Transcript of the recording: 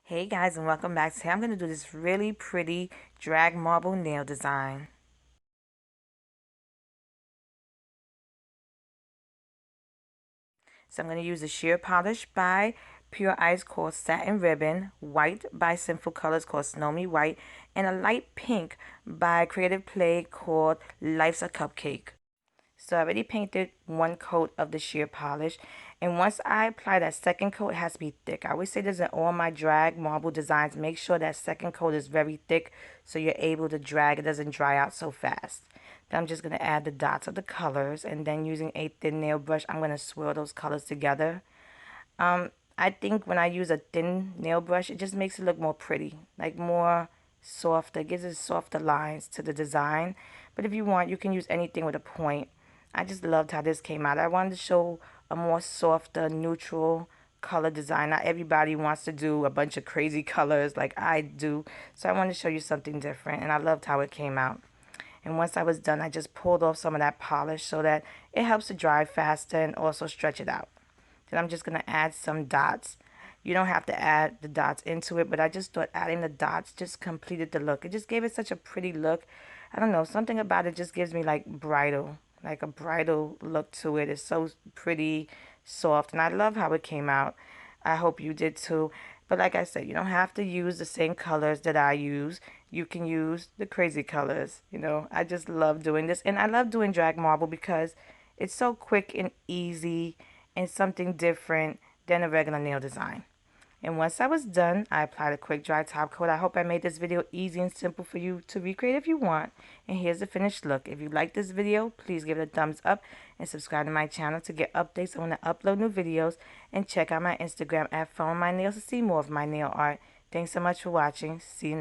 Hey guys, and welcome back. Today I'm going to do this really pretty drag marble nail design. So I'm going to use a sheer polish by Pure Ice called Satin Ribbon, white by Sinful Colors called Snowy White, and a light pink by Creative Play called Life's a Cupcake. So I already painted one coat of the sheer polish, and once I apply that second coat, it has to be thick. I always say this in all my drag marble designs, make sure that second coat is very thick so you're able to drag, it doesn't dry out so fast. Then I'm just going to add the dots of the colors, and then using a thin nail brush, I'm going to swirl those colors together. I think when I use a thin nail brush, it just makes it look more pretty, like more softer. It gives it softer lines to the design. But if you want, you can use anything with a point. I just loved how this came out. I wanted to show a more softer, neutral color design. Not everybody wants to do a bunch of crazy colors like I do. So I wanted to show you something different, and I loved how it came out. And once I was done, I just pulled off some of that polish so that it helps to dry faster and also stretch it out. Then I'm just going to add some dots. You don't have to add the dots into it, but I just thought adding the dots just completed the look. It just gave it such a pretty look. I don't know, something about it just gives me like a bridal look to it. It's so pretty, soft, and I love how it came out. I hope you did too. But like I said, you don't have to use the same colors that I use. You can use the crazy colors. I just love doing this. And I love doing drag marble because it's so quick and easy and something different than a regular nail design. And once I was done, I applied a quick dry top coat. I hope I made this video easy and simple for you to recreate if you want. And here's the finished look. If you like this video, please give it a thumbs up and subscribe to my channel to get updates on when I upload new videos. And check out my Instagram at Funwithmynails to see more of my nail art. Thanks so much for watching. See you next time.